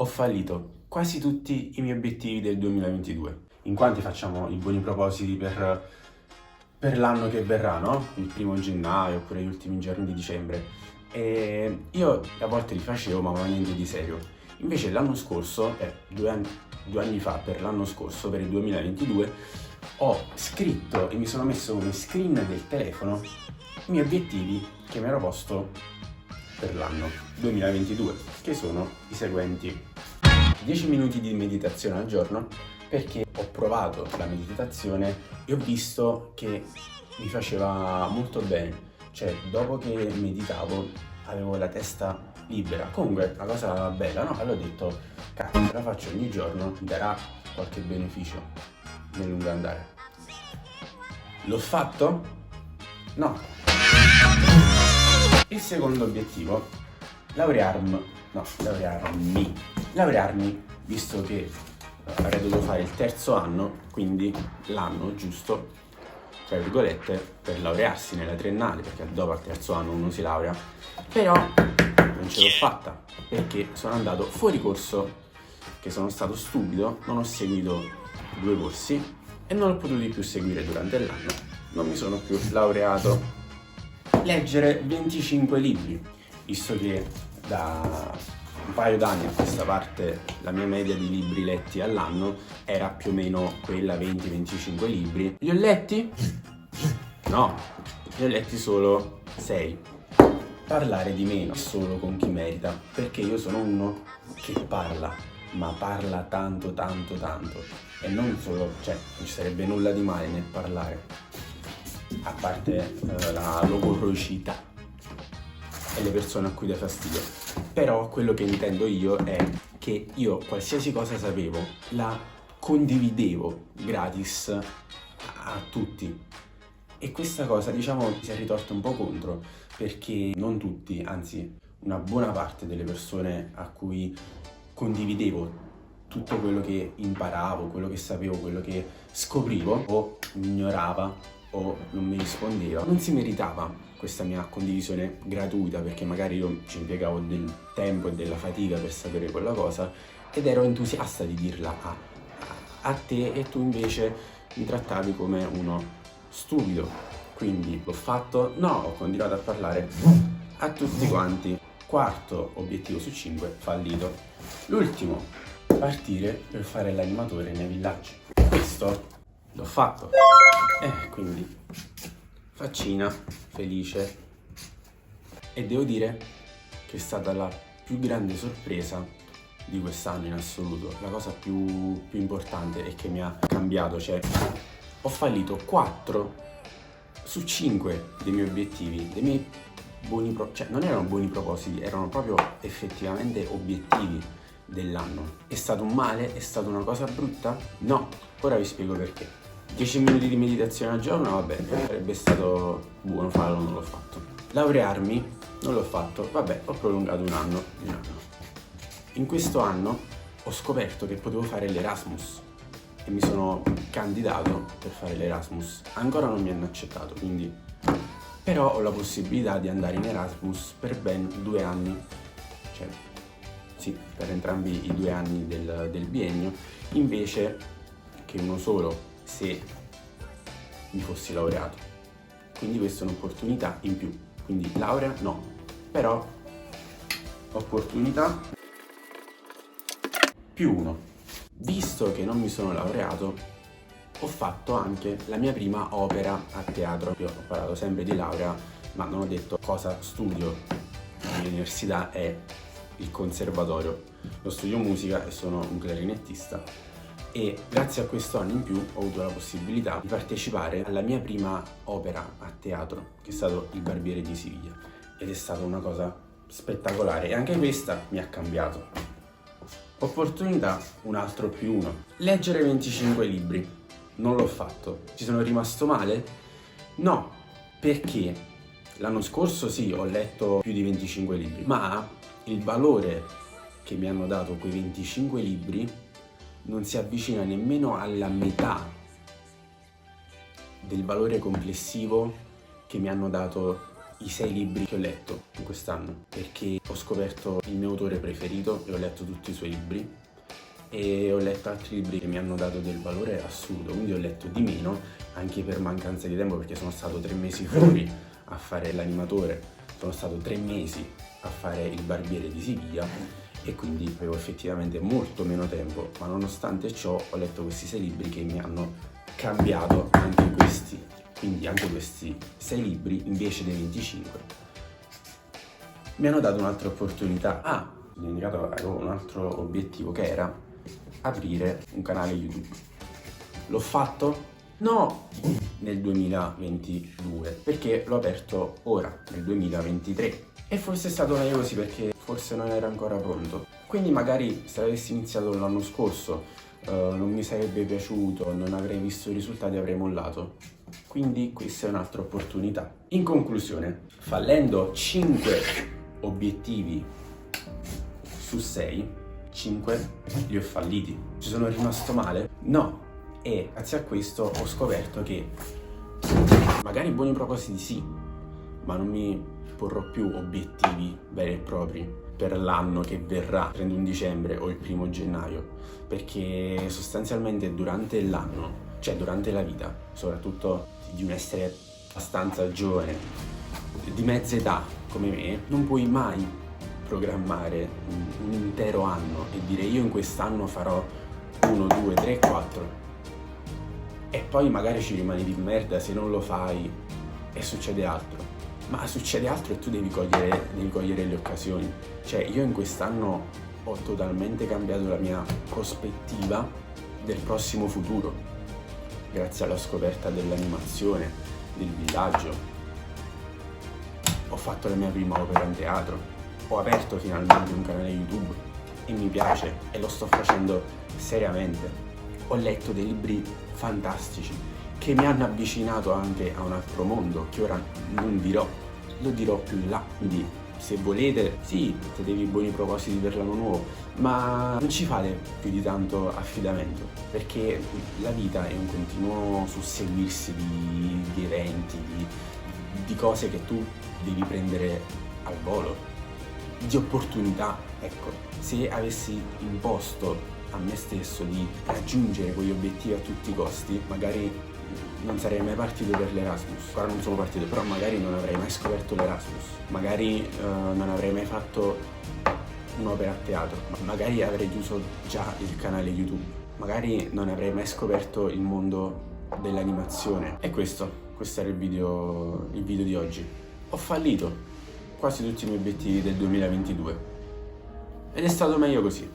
Ho fallito quasi tutti i miei obiettivi del 2022. In quanti facciamo i buoni propositi per l'anno che verrà, no? Il 1° gennaio oppure gli ultimi giorni di dicembre. E io a volte li facevo, ma niente di serio. Invece l'anno scorso, 2 anni fa, per l'anno scorso, per il 2022, ho scritto e mi sono messo come screen del telefono i miei obiettivi che mi ero posto per l'anno 2022, che sono i seguenti: 10 minuti di meditazione al giorno, perché ho provato la meditazione e ho visto che mi faceva molto bene. Cioè, dopo che meditavo avevo la testa libera. Comunque, una cosa bella, no? Allora ho detto, cazzo, se la faccio ogni giorno mi darà qualche beneficio nel lungo andare. L'ho fatto? No. Il secondo obiettivo, laurearmi, visto che avrei dovuto fare il terzo anno, quindi l'anno giusto, tra virgolette, per laurearsi nella triennale, perché dopo al terzo anno uno si laurea. Però non ce l'ho fatta, perché sono andato fuori corso, che sono stato stupido, non ho seguito 2 corsi e non ho potuto più seguire durante l'anno, non mi sono più laureato. Leggere 25 libri, visto che da un paio d'anni a questa parte la mia media di libri letti all'anno era più o meno quella 20-25 libri. Li ho letti? No, li ho letti solo 6. Parlare di meno solo con chi merita, perché io sono uno che parla, ma parla tanto e non solo, cioè non ci sarebbe nulla di male nel parlare, a parte la logorroicità e le persone a cui dà fastidio. Però quello che intendo io è che io qualsiasi cosa sapevo la condividevo gratis a tutti, e questa cosa, diciamo, si è ritorta un po' contro, perché non tutti, anzi una buona parte delle persone a cui condividevo tutto quello che imparavo, quello che sapevo, quello che scoprivo, o mi ignorava o non mi rispondeva, non si meritava questa mia condivisione gratuita, perché magari io ci impiegavo del tempo e della fatica per sapere quella cosa ed ero entusiasta di dirla a te, e tu invece mi trattavi come uno stupido. Quindi l'ho fatto? No, ho continuato a parlare a tutti quanti. Quarto obiettivo su 5 fallito. L'ultimo, partire per fare l'animatore nei villaggi. Questo l'ho fatto. Quindi faccina, felice, e devo dire che è stata la più grande sorpresa di quest'anno in assoluto, la cosa più importante e che mi ha cambiato. Cioè, ho fallito 4 su 5 dei miei obiettivi, dei miei cioè non erano buoni propositi, erano proprio effettivamente obiettivi dell'anno. È stato un male? È stata una cosa brutta? No, ora vi spiego perché. 10 minuti di meditazione al giorno, va bene, sarebbe stato buono farlo, non l'ho fatto. Laurearmi, non l'ho fatto, vabbè, ho prolungato un anno. In questo anno ho scoperto che potevo fare l'Erasmus e mi sono candidato per fare l'Erasmus. Ancora non mi hanno accettato, quindi però ho la possibilità di andare in Erasmus per ben 2 anni, cioè sì, per entrambi i 2 anni del biennio, invece che uno solo se mi fossi laureato. Quindi questa è un'opportunità in più. Quindi laurea no, però opportunità più 1. Visto che non mi sono laureato, ho fatto anche la mia prima opera a teatro. Io ho parlato sempre di laurea, ma non ho detto cosa studio. La mia università è il conservatorio. Io studio musica e sono un clarinettista, e grazie a questo anno in più ho avuto la possibilità di partecipare alla mia prima opera a teatro, che è stato Il Barbiere di Siviglia, ed è stata una cosa spettacolare, e anche questa mi ha cambiato. Opportunità, un altro più 1. Leggere 25 libri. Non l'ho fatto. Ci sono rimasto male? No, perché l'anno scorso sì, ho letto più di 25 libri, ma il valore che mi hanno dato quei 25 libri non si avvicina nemmeno alla metà del valore complessivo che mi hanno dato i 6 libri che ho letto in quest'anno, perché ho scoperto il mio autore preferito e ho letto tutti i suoi libri, e ho letto altri libri che mi hanno dato del valore assurdo, quindi ho letto di meno anche per mancanza di tempo, perché sono stato 3 mesi fuori a fare l'animatore, sono stato 3 mesi a fare il barbiere di Siviglia e quindi avevo effettivamente molto meno tempo, ma nonostante ciò ho letto questi 6 libri che mi hanno cambiato anche questi, quindi anche questi 6 libri invece dei 25 mi hanno dato un'altra opportunità. Avevo un altro obiettivo che era aprire un canale YouTube. L'ho fatto? No, nel 2022, perché l'ho aperto ora, nel 2023. E forse è stato meglio così, perché forse non era ancora pronto. Quindi magari se l'avessi iniziato l'anno scorso non mi sarebbe piaciuto, non avrei visto i risultati, avrei mollato. Quindi questa è un'altra opportunità. In conclusione, fallendo 5 obiettivi su 6, 5 li ho falliti. Ci sono rimasto male? No. E grazie a questo ho scoperto che magari buoni propositi sì, ma non mi porrò più obiettivi veri e propri per l'anno che verrà, 31 dicembre o il 1 gennaio, perché sostanzialmente durante l'anno, cioè durante la vita, soprattutto di un essere abbastanza giovane, di mezza età come me, non puoi mai programmare un intero anno e dire io in quest'anno farò 1, 2, 3, 4 e poi magari ci rimani di merda se non lo fai e succede altro. Ma succede altro e tu devi cogliere le occasioni. Cioè io in quest'anno ho totalmente cambiato la mia prospettiva del prossimo futuro, grazie alla scoperta dell'animazione, del villaggio. Ho fatto la mia prima opera in teatro, ho aperto finalmente un canale YouTube e mi piace e lo sto facendo seriamente. Ho letto dei libri fantastici che mi hanno avvicinato anche a un altro mondo che ora non dirò, lo dirò più in là. Quindi se volete, sì, fatevi buoni propositi per l'anno nuovo, ma non ci fate più di tanto affidamento, perché la vita è un continuo susseguirsi di eventi, di cose che tu devi prendere al volo, di opportunità. Ecco, se avessi imposto a me stesso di raggiungere quegli obiettivi a tutti i costi, magari non sarei mai partito per l'Erasmus. Ora non sono partito, però magari non avrei mai scoperto l'Erasmus, magari non avrei mai fatto un'opera a teatro, magari avrei chiuso già il canale YouTube, magari non avrei mai scoperto il mondo dell'animazione. E questo era il video di oggi. Ho fallito quasi tutti i miei obiettivi del 2022 ed è stato meglio così.